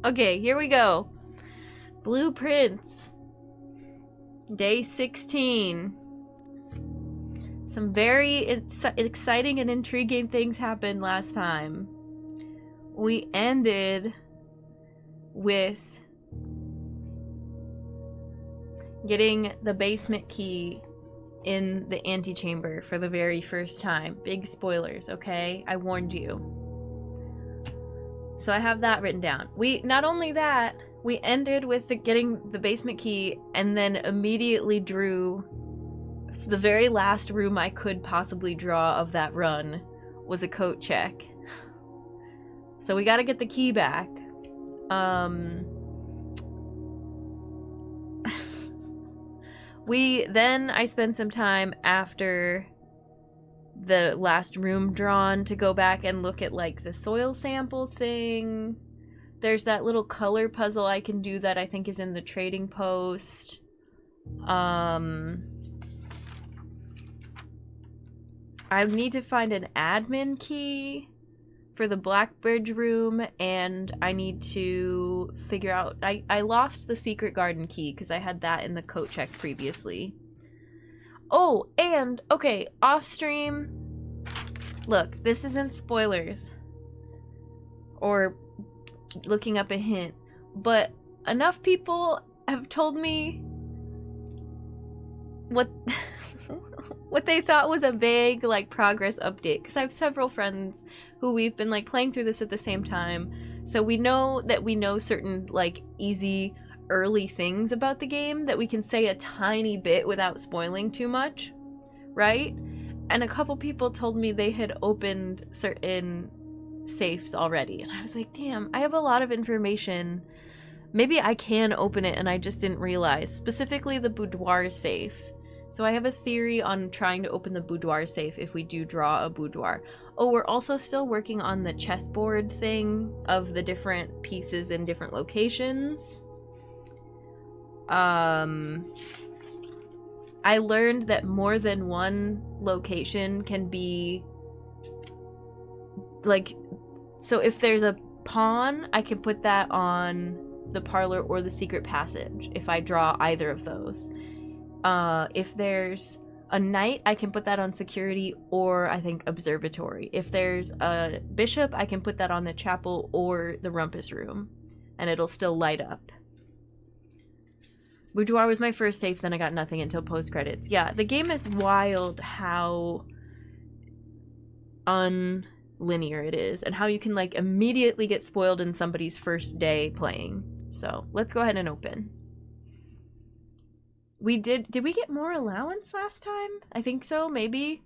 Okay, here we go. Blueprince. Day 16. Some very exciting and intriguing things happened last time. We ended with getting the basement key in the antechamber for the very first time. Big spoilers, okay? I warned you. So I have that written down. Not only that, we ended with getting the basement key and then immediately drew the very last room I could possibly draw of that run was a coat check. So we gotta get the key back. I spent some time after the last room drawn to go back and look at like the soil sample thing. There's that little color puzzle I can do that I think is in the trading post. I need to find an admin key for the Blackbridge room, and I need to figure out... I lost the secret garden key because I had that in the coat check previously. Oh, and, okay, off stream... Look, this isn't spoilers. Or looking up a hint. But enough people have told me what... what they thought was a vague, like, progress update. Because I have several friends who we've been, like, playing through this at the same time. So we know that we know certain, like, easy, early things about the game that we can say a tiny bit without spoiling too much, right? And a couple people told me they had opened certain safes already. And I was like, damn, I have a lot of information. Maybe I can open it and I just didn't realize. Specifically the boudoir safe. So I have a theory on trying to open the boudoir safe if we do draw a boudoir. Oh, we're also still working on the chessboard thing of the different pieces in different locations. I learned that more than one location can be... like, so if there's a pawn, I can put that on the parlor or the secret passage if I draw either of those. If there's a knight, I can put that on security or I think observatory. If there's a bishop, I can put that on the chapel or the rumpus room, and it'll still light up. Boudoir was my first safe, then I got nothing until post-credits. Yeah, the game is wild how unlinear it is, and how you can, like, immediately get spoiled in somebody's first day playing. So, let's go ahead and open. Did we get more allowance last time? I think so, maybe.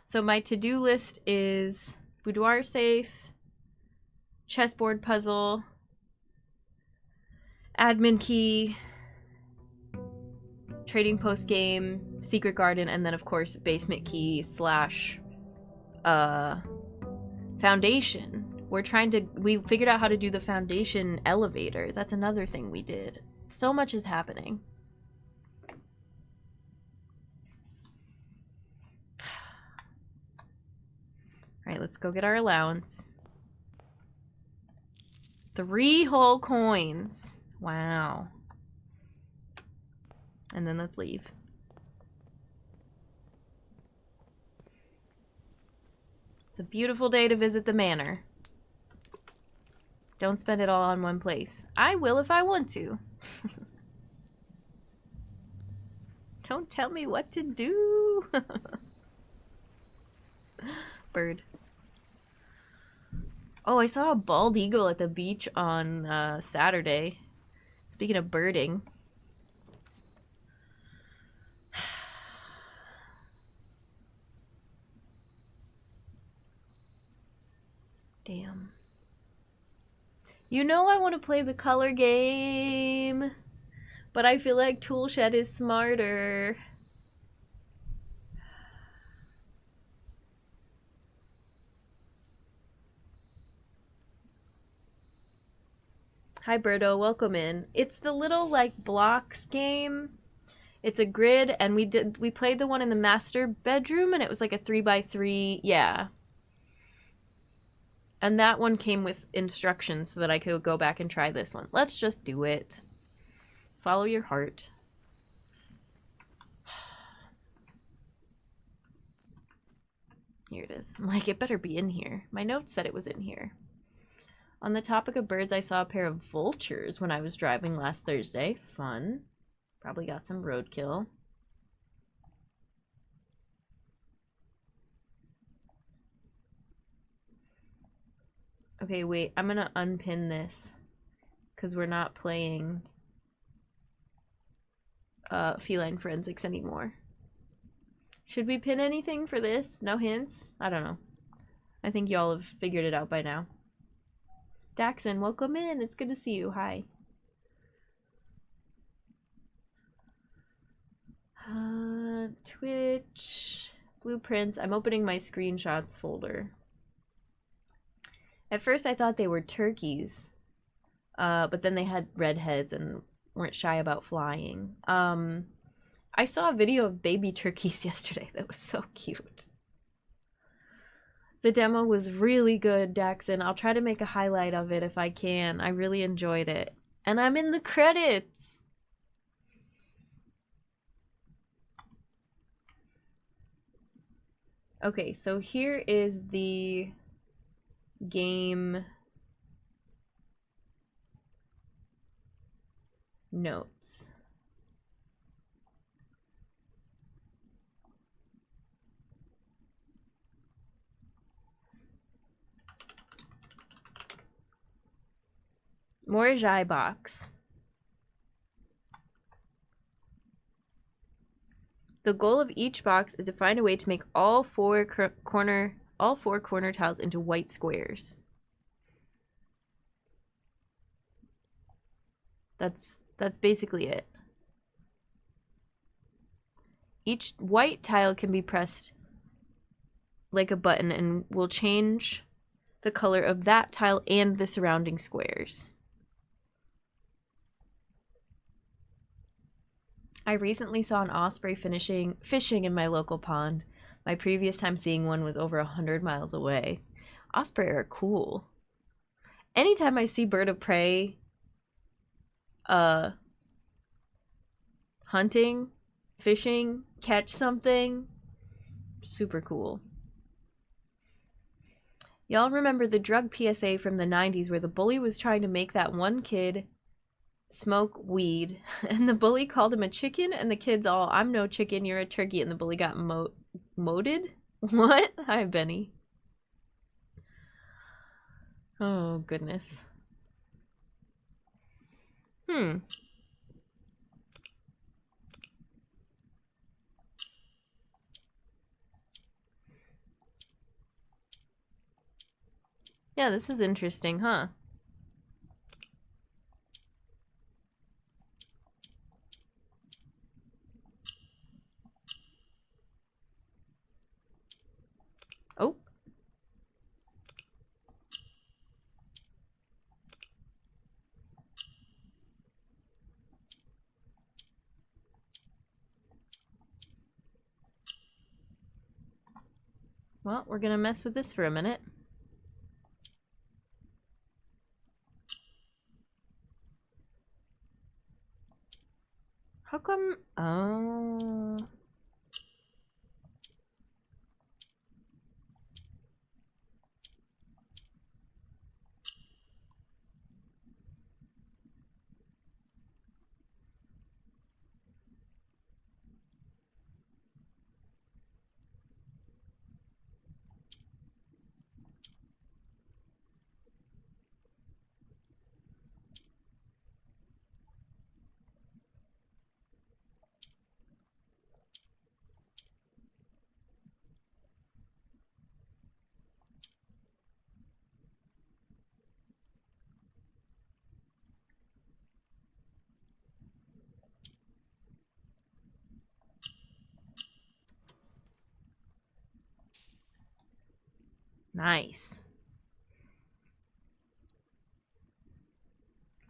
So my to-do list is boudoir safe, chessboard puzzle, admin key, trading post game, secret garden, and then of course basement key slash foundation. We figured out how to do the foundation elevator. That's another thing we did. So much is happening. Alright, let's go get our allowance. 3 whole coins. Wow. And then let's leave. It's a beautiful day to visit the manor. Don't spend it all on one place. I will if I want to. Don't tell me what to do. Bird. Oh, I saw a bald eagle at the beach on Saturday. Speaking of birding. Damn. You know I want to play the color game, but I feel like Toolshed is smarter. Hi Birdo, welcome in. It's the little like blocks game. It's a grid, and we played the one in the master bedroom, and it was like a 3x3. Yeah. And that one came with instructions so that I could go back and try this one. Let's just do it. Follow your heart. Here it is. I'm like, it better be in here. My notes said it was in here. On the topic of birds, I saw a pair of vultures when I was driving last Thursday. Fun. Probably got some roadkill. Okay, wait. I'm gonna unpin this because we're not playing feline forensics anymore. Should we pin anything for this? No hints? I don't know. I think y'all have figured it out by now. Daxon, welcome in. It's good to see you. Hi. Twitch. Blueprints. I'm opening my screenshots folder. At first I thought they were turkeys. But then they had red heads and weren't shy about flying. I saw a video of baby turkeys yesterday that was so cute. The demo was really good, Daxon. I'll try to make a highlight of it if I can. I really enjoyed it. And I'm in the credits! Okay, so here is the game notes. Morjai box. The goal of each box is to find a way to make all four corner tiles into white squares. That's basically it. Each white tile can be pressed like a button and will change the color of that tile and the surrounding squares. I recently saw an osprey fishing in my local pond. My previous time seeing one was over 100 miles away. Osprey are cool. Anytime I see bird of prey hunting, fishing, catch something, super cool. Y'all remember the drug PSA from the 90s where the bully was trying to make that one kid smoke weed and the bully called him a chicken and the kids all, I'm no chicken, you're a turkey, and the bully got moted? What? Hi, Benny. Oh, goodness. Yeah, this is interesting, huh? Oh. Well, we're gonna mess with this for a minute. How come? Oh. Nice.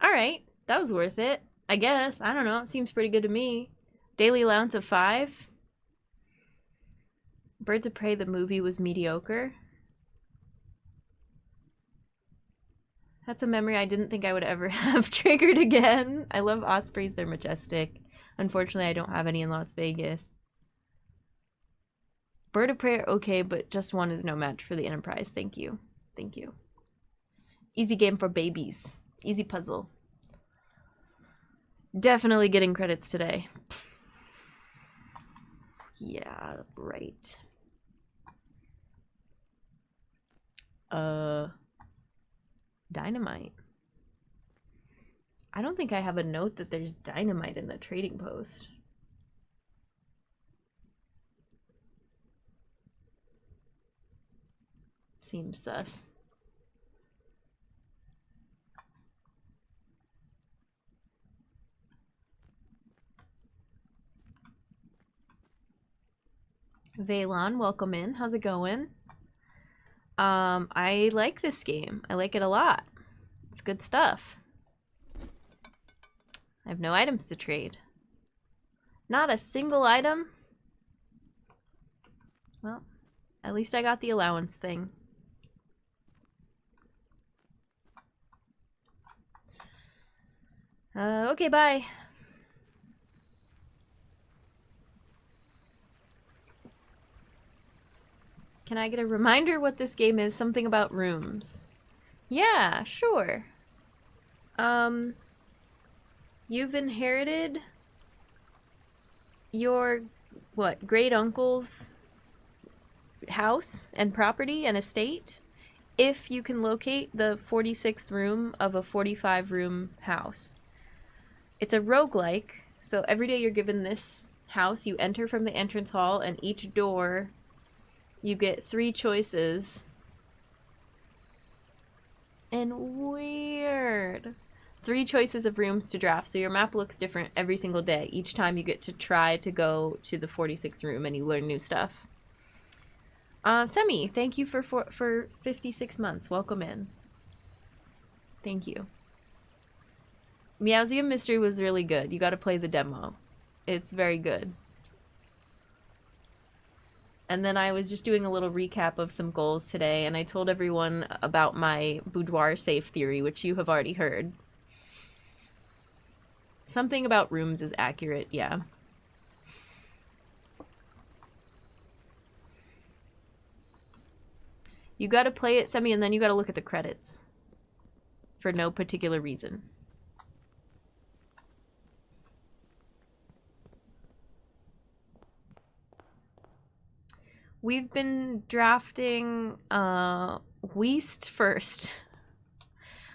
Alright, that was worth it. I guess. I don't know. It seems pretty good to me. Daily allowance of 5. Birds of Prey, the movie, was mediocre. That's a memory I didn't think I would ever have triggered again. I love ospreys, they're majestic. Unfortunately, I don't have any in Las Vegas. Bird of Prey are okay, but just one is no match for the Enterprise. Thank you. Thank you. Easy game for babies. Easy puzzle. Definitely getting credits today. Yeah, right. Dynamite. I don't think I have a note that there's dynamite in the trading post. Seems sus. Vaylon, welcome in. How's it going? I like this game. I like it a lot. It's good stuff. I have no items to trade. Not a single item? Well, at least I got the allowance thing. Okay, bye. Can I get a reminder what this game is? Something about rooms. Yeah, sure. You've inherited your, what, great uncle's house and property and estate if you can locate the 46th room of a 45-room house. It's a roguelike, so every day you're given this house, you enter from the entrance hall, and each door you get 3 choices. And weird. 3 choices of rooms to draft, so your map looks different every single day. Each time you get to try to go to the 46th room and you learn new stuff. Semi, thank you for 56 months. Welcome in. Thank you. Meowsium Mystery was really good. You gotta play the demo. It's very good. And then I was just doing a little recap of some goals today, and I told everyone about my boudoir safe theory, which you have already heard. Something about rooms is accurate, yeah. You gotta play it, Semi, and then you gotta look at the credits. For no particular reason. We've been drafting Weast first.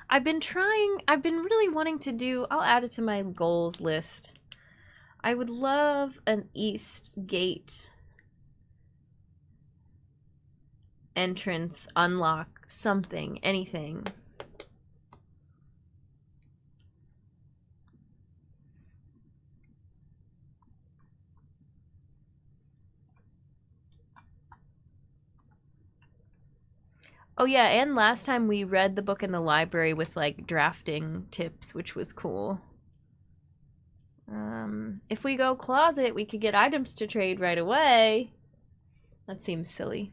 I've been really wanting to do, I'll add it to my goals list. I would love an East Gate entrance, unlock, something, anything. Oh yeah, and last time we read the book in the library with like drafting tips, which was cool. If we go closet, we could get items to trade right away. That seems silly.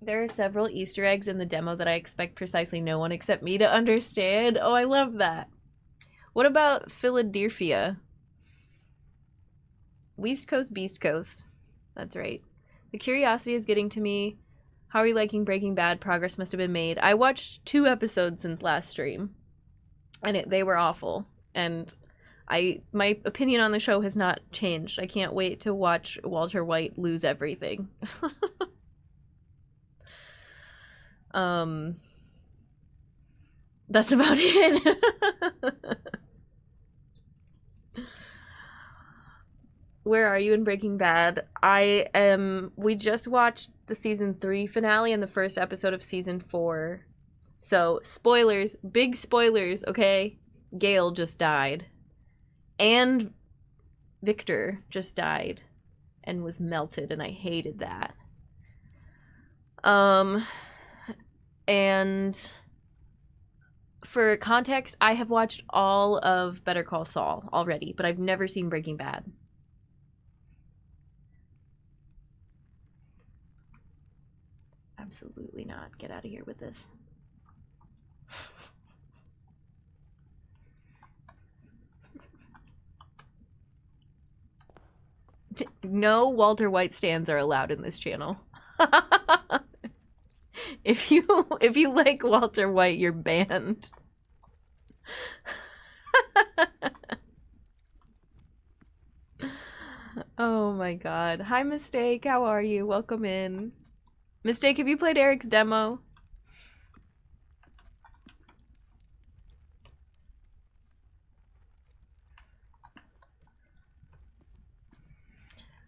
There are several Easter eggs in the demo that I expect precisely no one except me to understand. Oh, I love that. What about Philadelphia? West Coast, Beast Coast. That's right. The curiosity is getting to me. How are you liking Breaking Bad? Progress must have been made. I watched 2 episodes since last stream, and they were awful. And my opinion on the show has not changed. I can't wait to watch Walter White lose everything. That's about it. Where are you in Breaking Bad? We just watched the season 3 finale and the first episode of season 4. So, spoilers, big spoilers, okay? Gale just died. And Victor just died and was melted, and I hated that. And for context, I have watched all of Better Call Saul already, but I've never seen Breaking Bad. Absolutely not. Get out of here with this. No Walter White stands are allowed in this channel. If you like Walter White, you're banned. Oh my god. Hi Mistake, how are you? Welcome in. Mistake, have you played Eric's demo?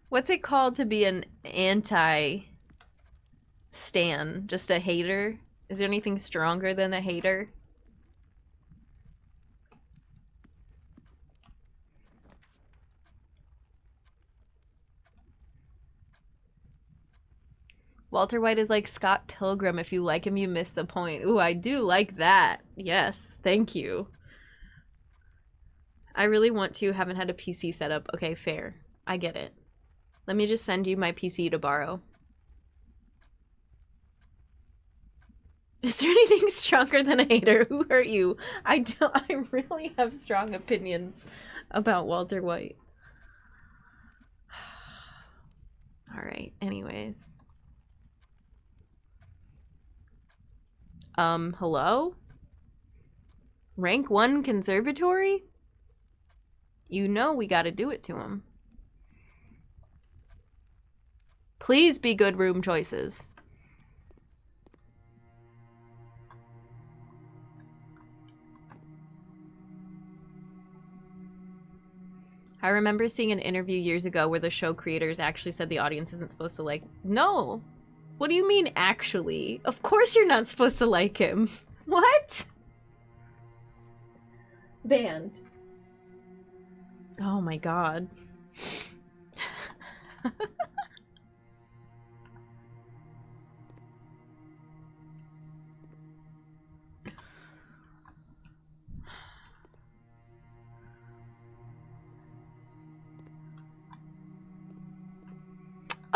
What's it called to be an anti-stan? Just a hater? Is there anything stronger than a hater? Walter White is like Scott Pilgrim. If you like him, you miss the point. Ooh, I do like that. Yes, thank you. I really want to. Haven't had a PC set up. Okay, fair. I get it. Let me just send you my PC to borrow. Is there anything stronger than a hater? Who hurt you? I really have strong opinions about Walter White. Alright, anyways. Hello? Rank 1 Conservatory? You know we gotta do it to him. Please be good room choices. I remember seeing an interview years ago where the show creators actually said the audience isn't supposed to like... No! What do you mean, actually? Of course you're not supposed to like him. What? Banned. Oh my god.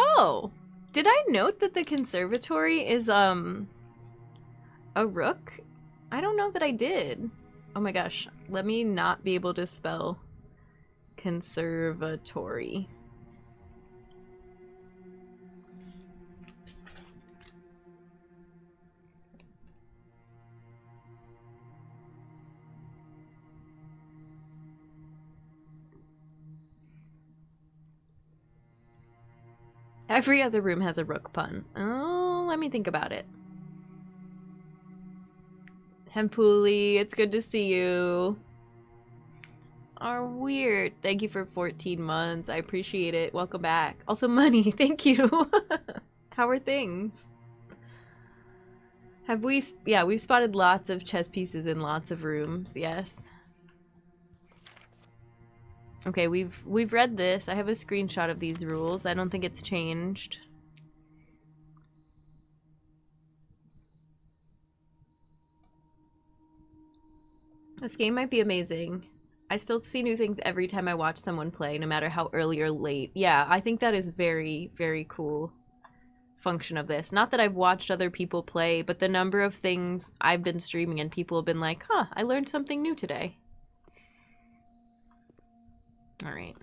Oh! Did I note that the Conservatory is, a rook? I don't know that I did. Oh my gosh. Let me not be able to spell Conservatory. Every other room has a rook pun. Oh, let me think about it. Hempuli, it's good to see you. Oh, weird. Thank you for 14 months. I appreciate it. Welcome back. Also, money. Thank you. How are things? Have we... Yeah, we've spotted lots of chess pieces in lots of rooms. Yes. Okay, we've read this. I have a screenshot of these rules. I don't think it's changed. This game might be amazing. I still see new things every time I watch someone play, no matter how early or late. Yeah, I think that is very, very cool function of this. Not that I've watched other people play, but the number of things I've been streaming and people have been like, huh, I learned something new today. All right.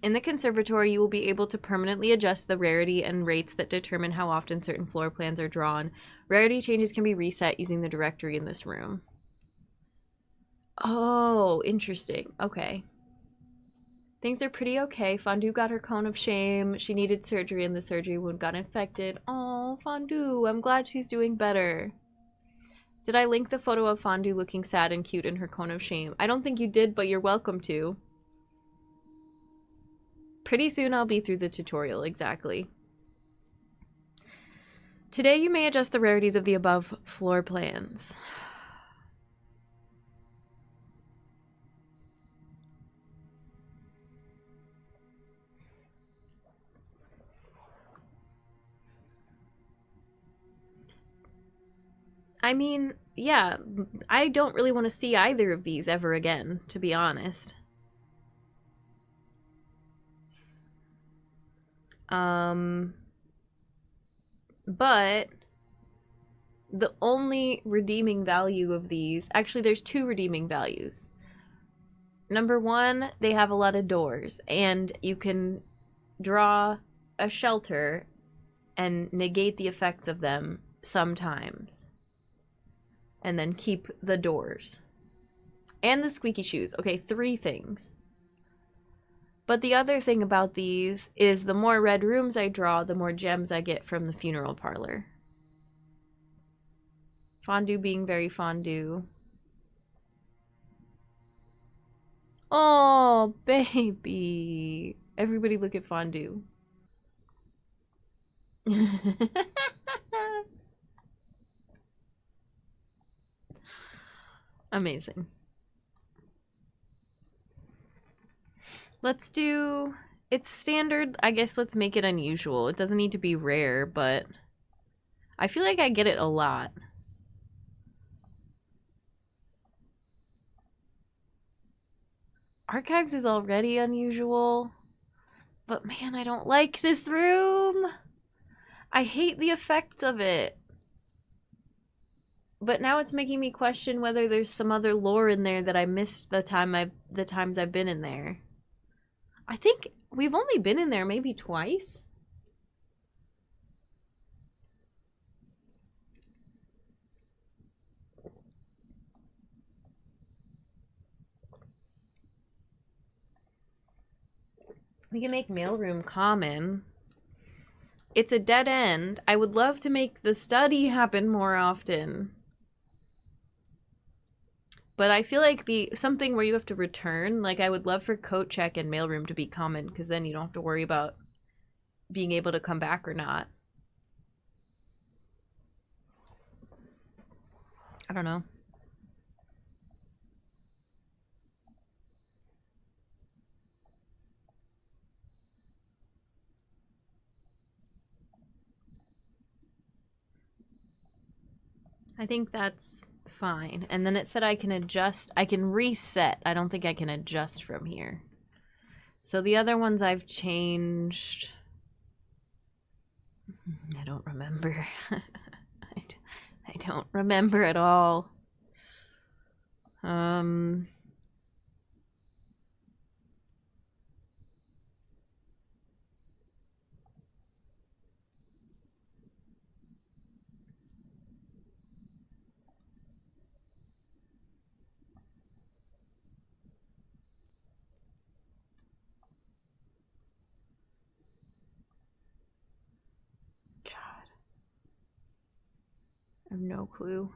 In the Conservatory, you will be able to permanently adjust the rarity and rates that determine how often certain floor plans are drawn. Rarity changes can be reset using the directory in this room. Oh, interesting. Okay. Things are pretty okay. Fondue got her cone of shame. She needed surgery and the surgery wound got infected. Oh, Fondue. I'm glad she's doing better. Did I link the photo of Fondue looking sad and cute in her cone of shame? I don't think you did, but you're welcome to. Pretty soon I'll be through the tutorial, exactly. Today you may adjust the rarities of the above floor plans. I mean, yeah, I don't really want to see either of these ever again, to be honest. But the only redeeming value of these, actually there's two redeeming values. Number one, they have a lot of doors, and you can draw a shelter and negate the effects of them sometimes. And then keep the doors. And the squeaky shoes. Okay, 3 things. But the other thing about these is the more red rooms I draw, the more gems I get from the funeral parlor. Fondue being very fondue. Oh, baby. Everybody look at fondue. Amazing. Let's do... It's standard. I guess let's make it unusual. It doesn't need to be rare, but... I feel like I get it a lot. Archives is already unusual. But man, I don't like this room. I hate the effects of it. But now it's making me question whether there's some other lore in there that I missed the times I've been in there. I think we've only been in there maybe twice. We can make mailroom common. It's a dead end. I would love to make the study happen more often. But I feel like something where you have to return, like I would love for coat check and mailroom to be common, because then you don't have to worry about being able to come back or not. I don't know. I think that's fine. And then it said I can adjust. I can reset. I don't think I can adjust from here. So the other ones I've changed. I don't remember. I don't remember at all. I have no clue.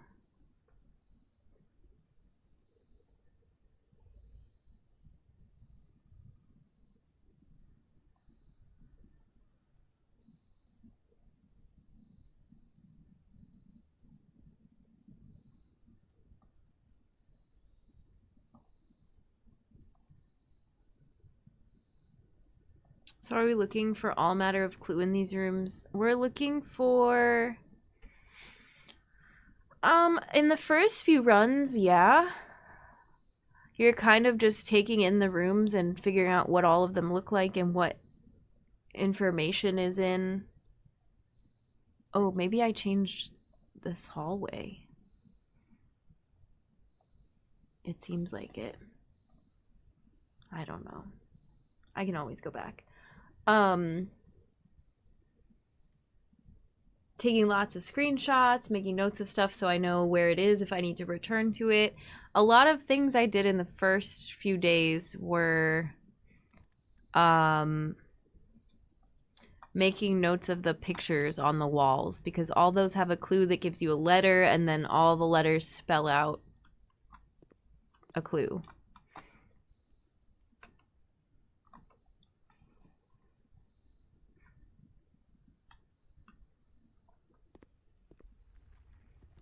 So are we looking for all matter of clue in these rooms? We're looking for... in the first few runs, yeah. You're kind of just taking in the rooms and figuring out what all of them look like and what information is in. Oh, maybe I changed this hallway. It seems like it. I don't know. I can always go back. Taking lots of screenshots, making notes of stuff so I know where it is if I need to return to it. A lot of things I did in the first few days were making notes of the pictures on the walls, because all those have a clue that gives you a letter, and then all the letters spell out a clue.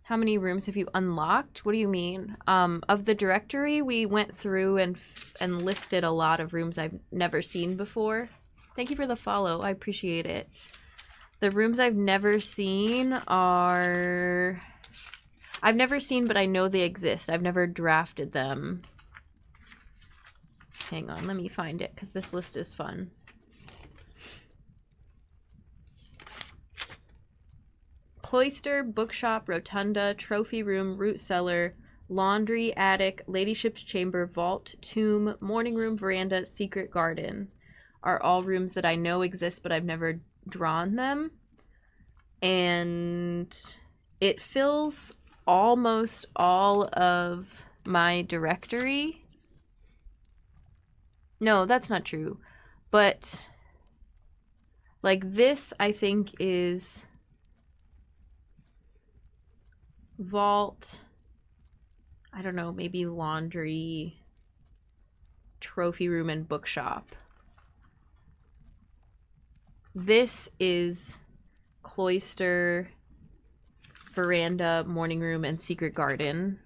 How many rooms have you unlocked? What do you mean? Of the directory, we went through and listed a lot of rooms I've never seen before. Thank you for the follow. I appreciate it. The rooms I've never seen are... I've never seen, but I know they exist. I've never drafted them. Hang on, let me find it, because this list is fun. cloister, bookshop, rotunda, trophy room, root cellar, laundry, attic, ladyship's chamber, vault, tomb, morning room, veranda, secret garden are all rooms that I know exist, but I've never drawn them. And it fills almost all of my directory. No, that's not true. But like this, I think is vault, I don't know, maybe laundry, trophy room, and bookshop. This is cloister, veranda, morning room, and secret garden.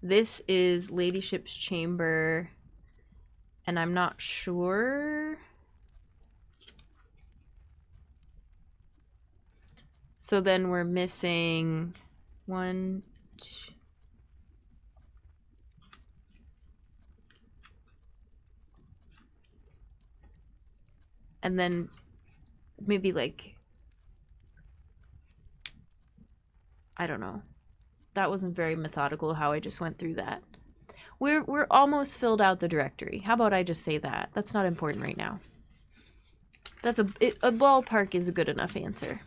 This is ladyship's chamber, and I'm not sure. So then we're missing 1, 2. And then maybe like, I don't know. That wasn't very methodical how I just went through that. We're almost filled out the directory. How about I just say that? That's not important right now. That's a ballpark is a good enough answer.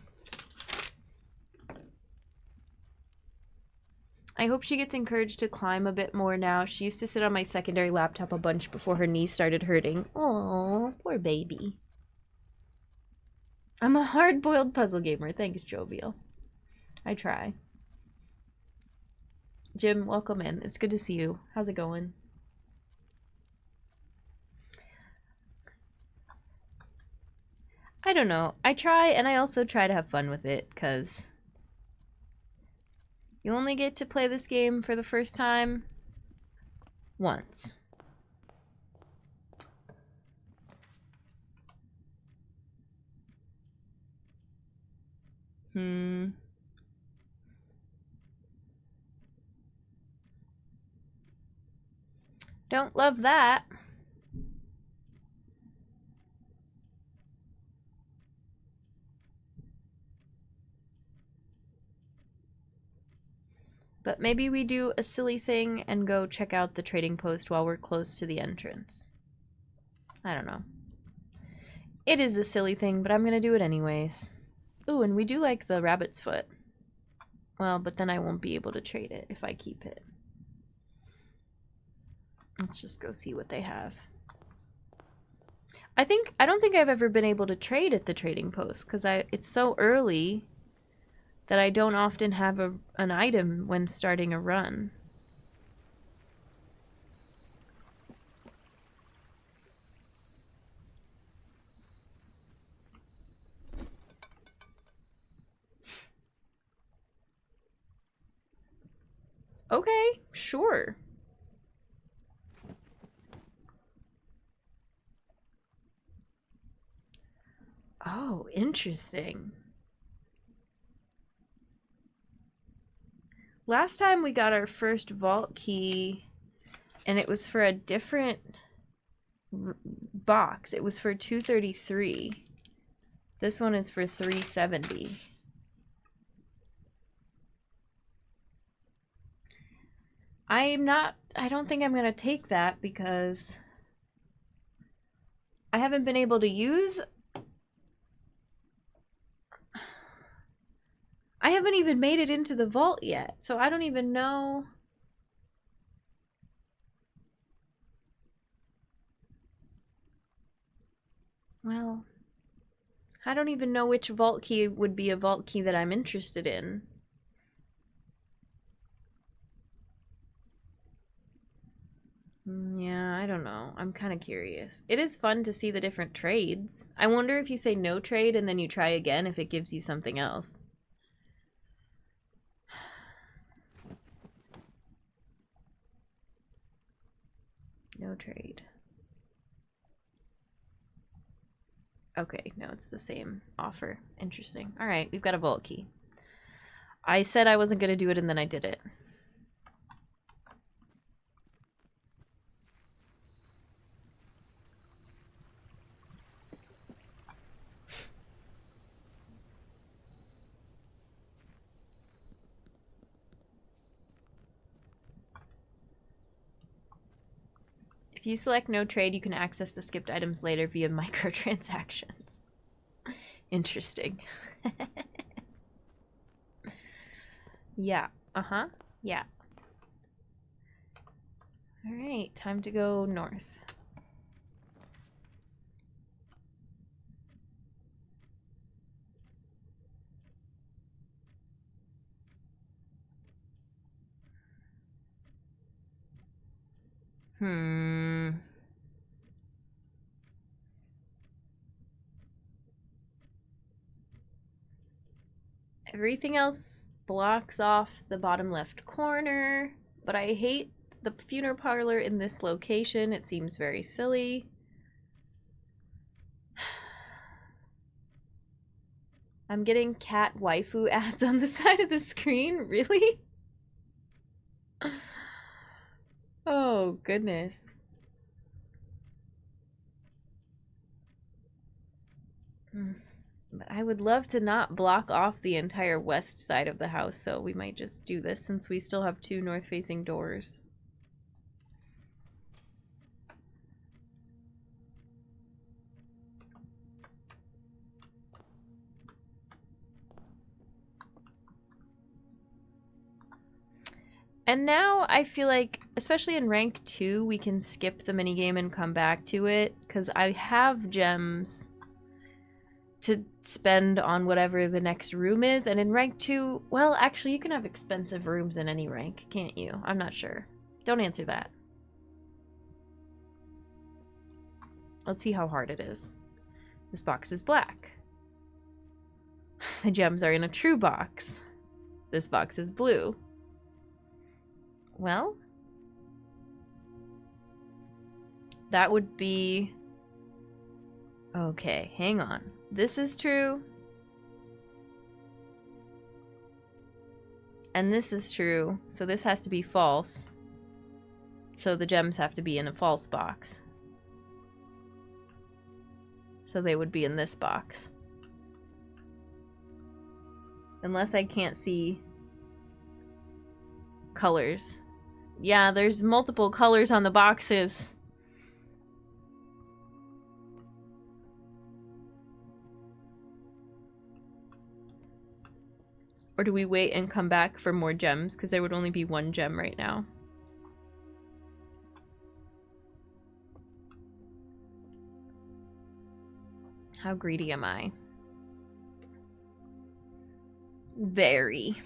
I hope she gets encouraged to climb a bit more now. She used to sit on my secondary laptop a bunch before her knees started hurting. Oh, poor baby. I'm a hard-boiled puzzle gamer. Thanks, Jovial. I try. Jim, welcome in. It's good to see you. How's it going? I don't know. I try, and I also try to have fun with it, because you only get to play this game for the first time once. Don't love that. But maybe we do a silly thing and go check out the trading post while we're close to the entrance. I don't know. It is a silly thing, but I'm gonna do it anyways. Ooh, and we do like the rabbit's foot. Well, but then I won't be able to trade it if I keep it. Let's just go see what they have. I don't think I've ever been able to trade at the trading post because it's so early that I don't often have an item when starting a run. Okay, sure. Oh, interesting. Last time we got our first vault key, and it was for a different box. It was for 233. This one is for 370. I don't think I'm gonna take that because I haven't been able to use. I haven't even made it into the vault yet, so I don't even know. Well, I don't even know which vault key would be a vault key that I'm interested in. Yeah, I don't know. I'm kind of curious. It is fun to see the different trades. I wonder if you say no trade and then you try again if it gives you something else. No trade. Okay, no, it's the same offer. Interesting. All right, we've got a vault key. I said I wasn't going to do it and then I did it. If you select no trade, you can access the skipped items later via microtransactions. Interesting. Yeah. Uh-huh. Yeah. All right, time to go north. Everything else blocks off the bottom left corner, but I hate the funeral parlor in this location. It seems very silly. I'm getting cat waifu ads on the side of the screen? Really? Oh, goodness. But I would love to not block off the entire west side of the house, so we might just do this since we still have 2 north-facing doors. And now I feel like, especially in rank 2, we can skip the minigame and come back to it, because I have gems to spend on whatever the next room is. And in rank 2, well, actually, you can have expensive rooms in any rank, can't you? I'm not sure. Don't answer that. Let's see how hard it is. This box is black. The gems are in a true box. This box is blue. Well, that would be... Okay, hang on. This is true. And this is true. So this has to be false. So the gems have to be in a false box. So they would be in this box. Unless I can't see colors. Yeah, there's multiple colors on the boxes. Or do we wait and come back for more gems? Because there would only be 1 gem right now. How greedy am I? Very.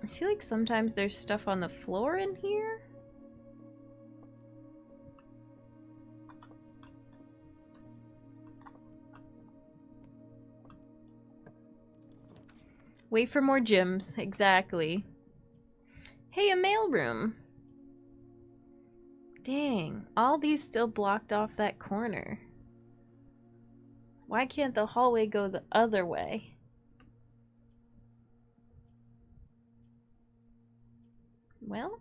I feel like sometimes there's stuff on the floor in here. Wait for more gems. Exactly. Hey, a mailroom. Dang, all these still blocked off that corner. Why can't the hallway go the other way? Well...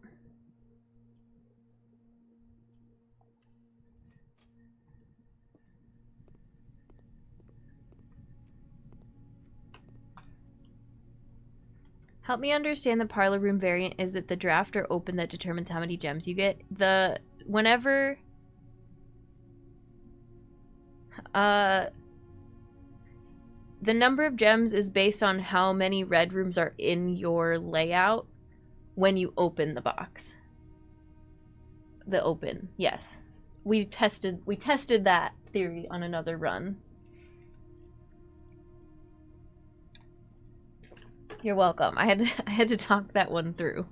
Help me understand the parlor room variant. Is it the draft or open that determines how many gems you get? Whenever... the number of gems is based on how many red rooms are in your layout when you open the box. The open, yes. We tested that theory on another run. You're welcome. I had to talk that one through.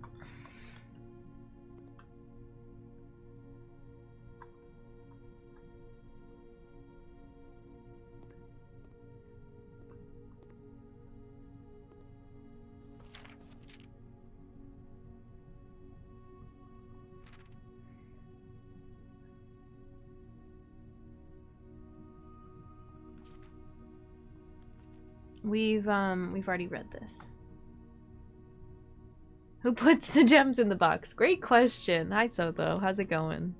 We've already read this. Who puts the gems in the box? Great question. Hi, Sotho. How's it going?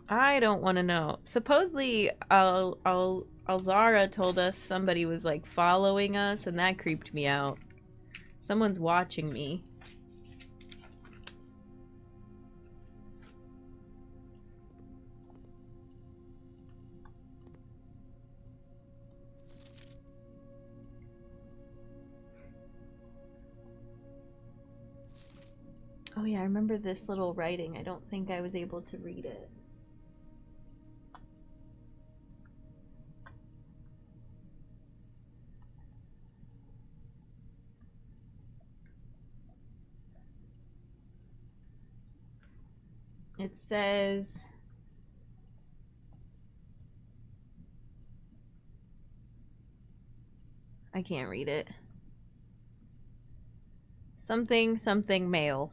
I don't want to know. Supposedly, Alzara told us somebody was like following us, and that creeped me out. Someone's watching me. Oh yeah, I remember this little writing. I don't think I was able to read it. It says, I can't read it. Something, something male.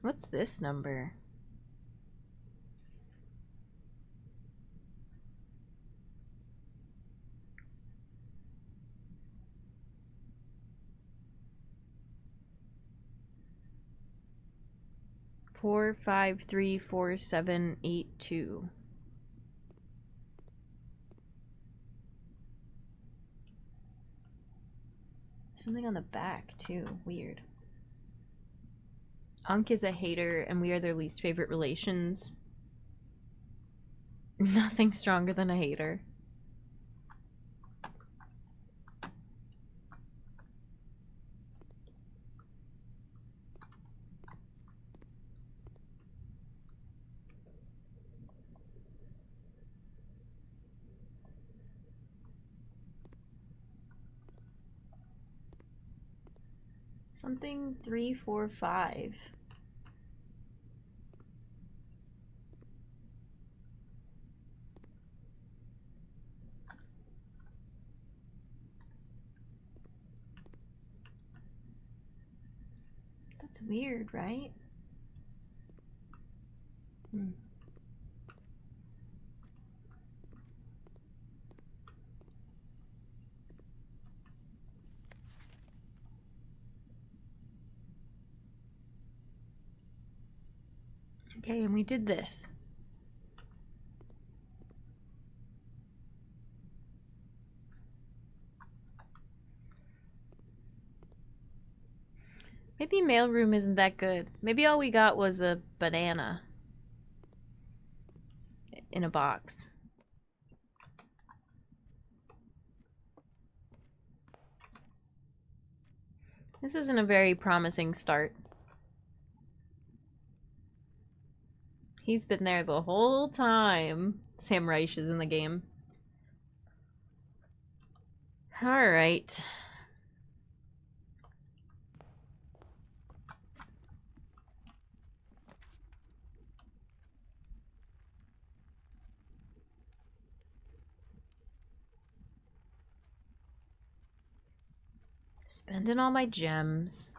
What's this number? Four, 5, 3, 4, 7, 8, 2. Something on the back too. Weird. Unk is a hater and we are their least favorite relations. Nothing stronger than a hater. Something 3, 4, 5. That's weird, right? Okay, and we did this. Maybe mailroom isn't that good. Maybe all we got was a banana in a box. This isn't a very promising start. He's been there the whole time Sam Reich is in the game. Alright. Spending all my gems.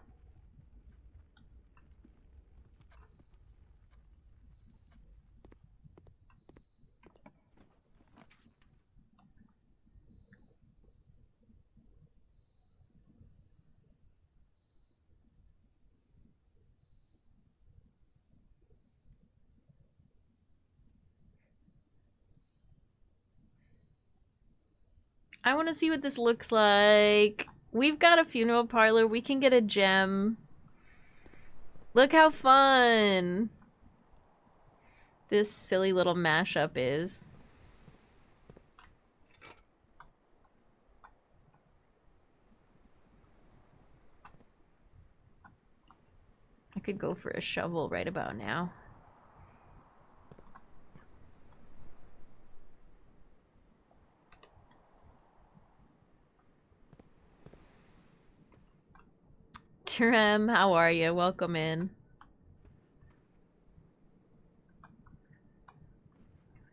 I want to see what this looks like. We've got a funeral parlor. We can get a gem. Look how fun this silly little mashup is. I could go for a shovel right about now. Trem, how are you? Welcome in.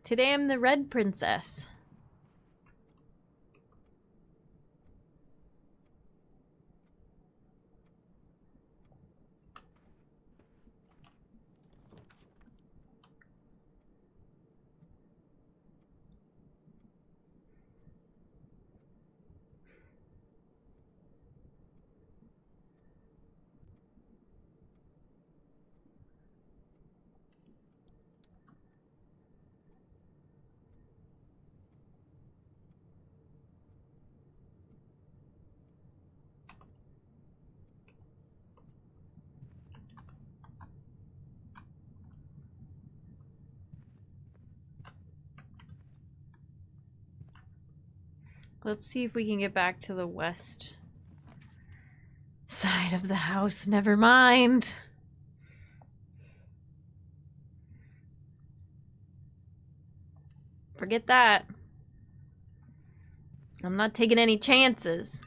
Today I'm the red princess. Let's see if we can get back to the west side of the house. Never mind. Forget that. I'm not taking any chances.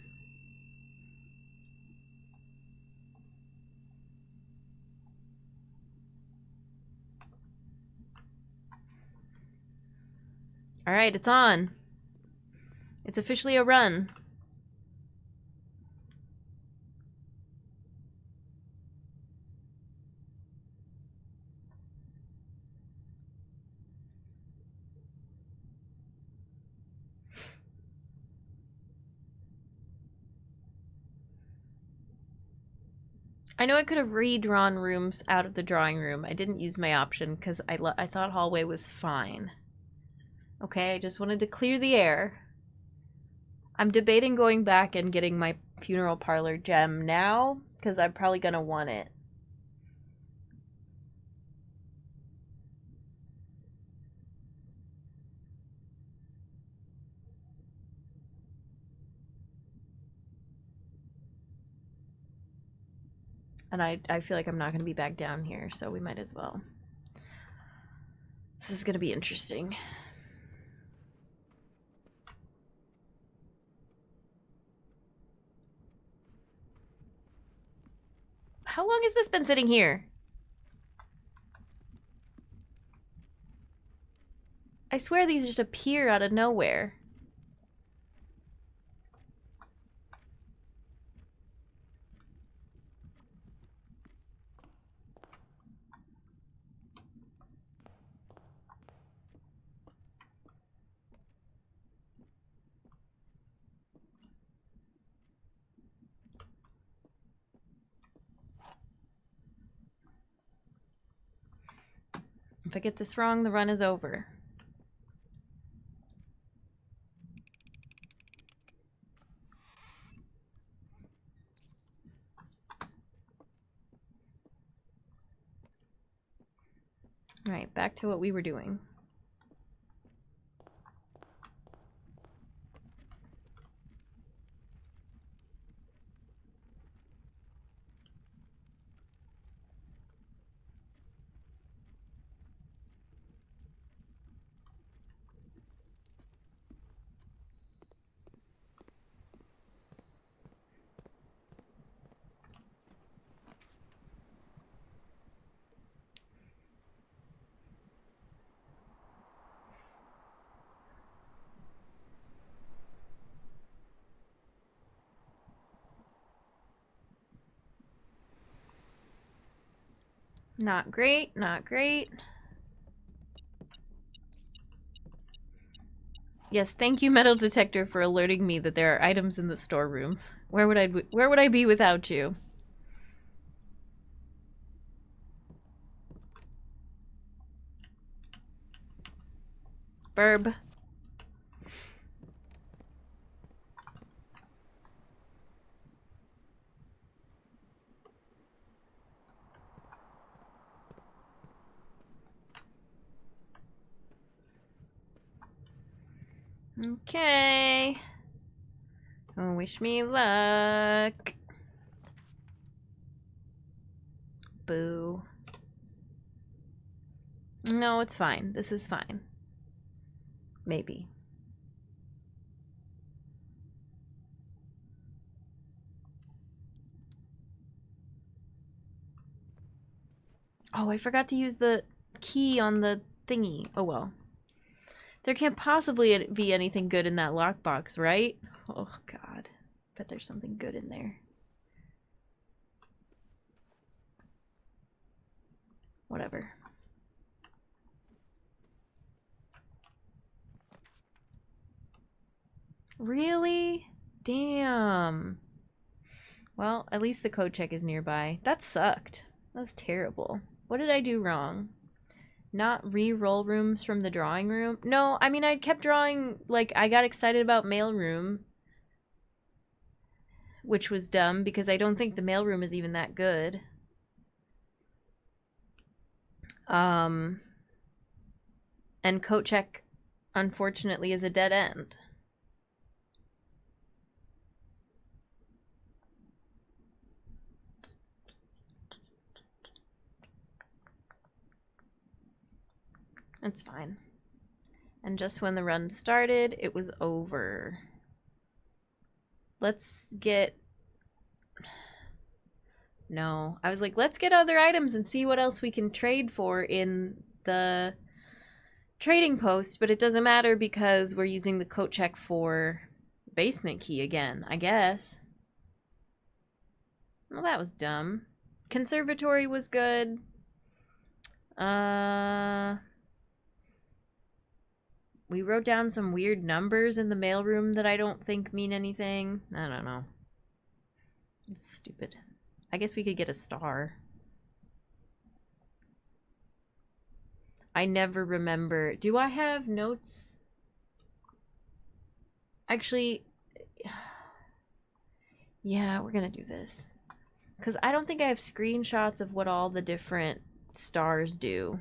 All right, it's on. It's officially a run. I know I could have redrawn rooms out of the drawing room. I didn't use my option because I thought hallway was fine. Okay, I just wanted to clear the air. I'm debating going back and getting my funeral parlor gem now because I'm probably gonna want it. And I feel like I'm not going to be back down here, so we might as well. This is going to be interesting. How long has this been sitting here? I swear these just appear out of nowhere. If I get this wrong, the run is over. All right, back to what we were doing. Not great, not great. Yes, thank you, metal detector, for alerting me that there are items in the storeroom. Where would I be without you? Burb. Okay. Oh, wish me luck. Boo. No, it's fine. This is fine. Maybe. Oh, I forgot to use the key on the thingy. Oh well. There can't possibly be anything good in that lockbox, right? Oh god. Bet there's something good in there. Whatever. Really? Damn. Well, at least the code check is nearby. That sucked. That was terrible. What did I do wrong? Not re-roll rooms from the drawing room? No, I mean, I kept drawing, like, I got excited about mailroom, which was dumb because I don't think the mailroom is even that good. And coat check, unfortunately, is a dead end. It's fine. And just when the run started, it was over. Let's get... No. I was like, let's get other items and see what else we can trade for in the trading post, but it doesn't matter because we're using the coat check for basement key again, I guess. Well, that was dumb. Conservatory was good. We wrote down some weird numbers in the mailroom that I don't think mean anything. I don't know. It's stupid. I guess we could get a star. I never remember. Do I have notes? Actually, yeah, we're gonna do this. Because I don't think I have screenshots of what all the different stars do.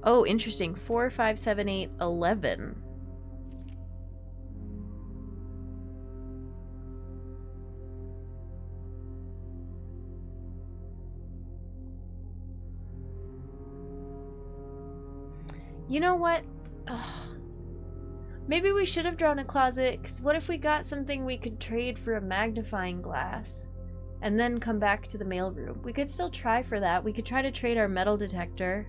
Oh, interesting. 4, 5, 7, 8, 11. You know what? Ugh. Maybe we should have drawn a closet, because what if we got something we could trade for a magnifying glass and then come back to the mailroom? We could still try for that. We could try to trade our metal detector.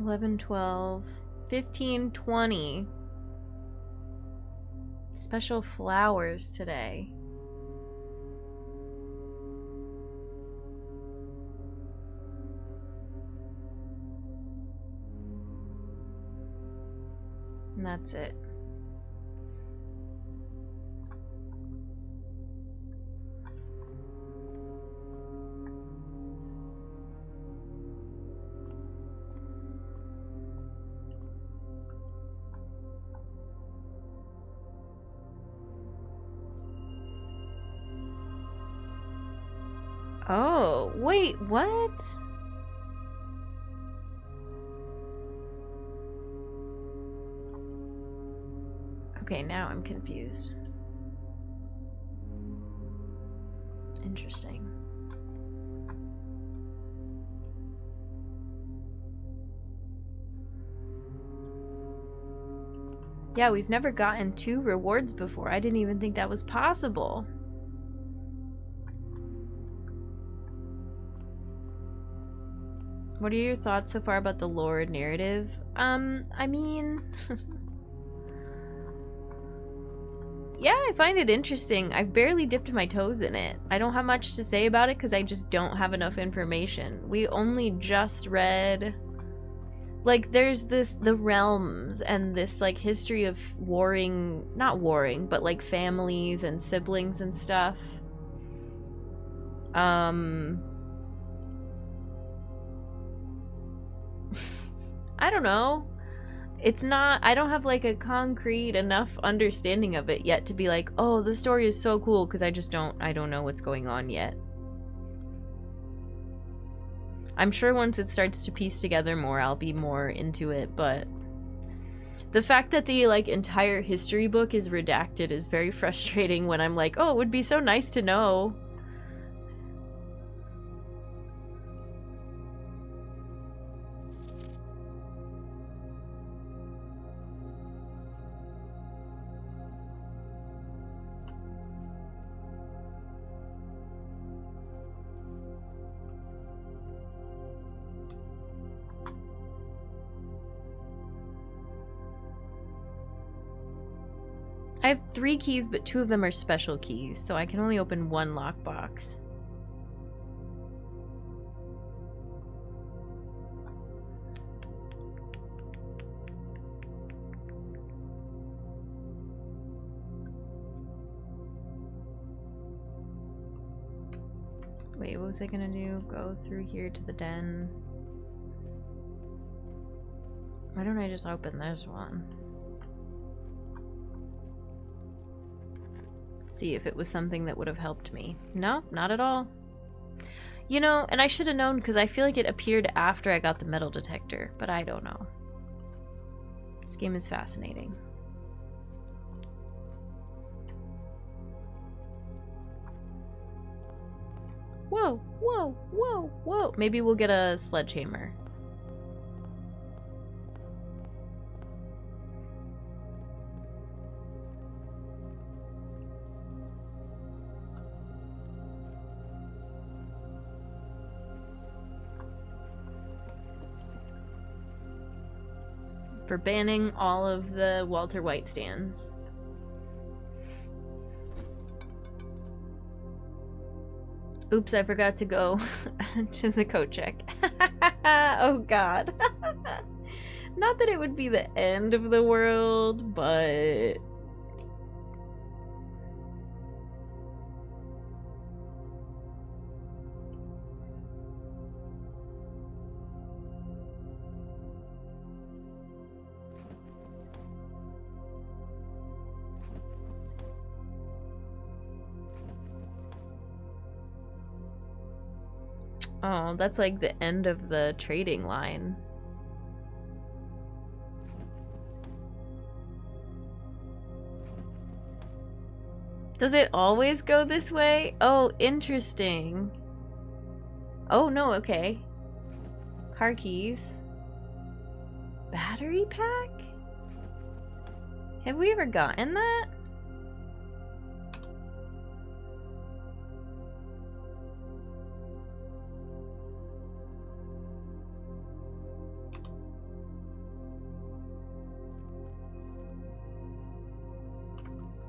$11, $12, $15, $20. Special flowers today. And that's it. Oh, wait, what? Okay, now I'm confused. Interesting. Yeah, we've never gotten 2 rewards before. I didn't even think that was possible. What are your thoughts so far about the lore narrative? I mean... yeah, I find it interesting. I've barely dipped my toes in it. I don't have much to say about it because I just don't have enough information. We only just read... like, there's the realms and this, like, history of warring... not warring, but, like, families and siblings and stuff. I don't know. It's not, I don't have like a concrete enough understanding of it yet to be like, oh, the story is so cool, because I don't know what's going on yet. I'm sure once it starts to piece together more, I'll be more into it, but the fact that the like entire history book is redacted is very frustrating when I'm like, oh, it would be so nice to know. I have 3 keys, but 2 of them are special keys, so I can only open 1 lockbox. Wait, what was I gonna do? Go through here to the den. Why don't I just open this one? See if it was something that would have helped me. No, not at all. You know, and I should have known because I feel like it appeared after I got the metal detector, but I don't know. This game is fascinating. Whoa, whoa, whoa, whoa. Maybe we'll get a sledgehammer. For banning all of the Walter White stands. Oops, I forgot to go to the coat check. Oh god. Not that it would be the end of the world, but... Oh, that's like the end of the trading line. Does it always go this way? Oh, interesting. Oh, no, okay. Car keys. Battery pack? Have we ever gotten that?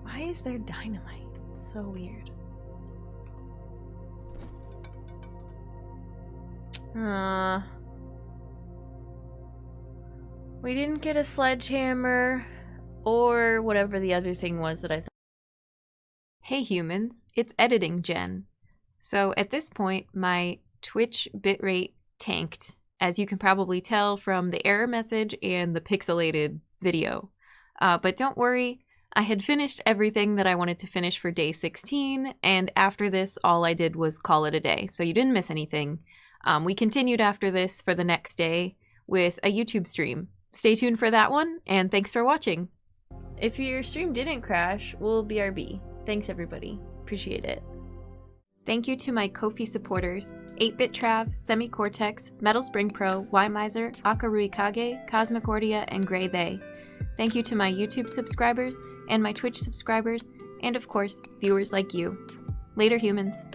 Why is there dynamite? It's so weird. We didn't get a sledgehammer or whatever the other thing was that I thought. Hey humans, it's editing Jen. So at this point, my Twitch bitrate tanked, as you can probably tell from the error message and the pixelated video. But don't worry. I had finished everything that I wanted to finish for day 16, and after this, all I did was call it a day, so you didn't miss anything. We continued after this for the next day with a YouTube stream. Stay tuned for that one, and thanks for watching. If your stream didn't crash, we'll BRB. Thanks everybody. Appreciate it. Thank you to my Ko-fi supporters, 8-Bit Trav, Semi-Cortex, Metal Spring Pro, Y-Miser, Akarui Kage, Cosmicordia, and Grey They. Thank you to my YouTube subscribers and my Twitch subscribers, and of course, viewers like you. Later, humans.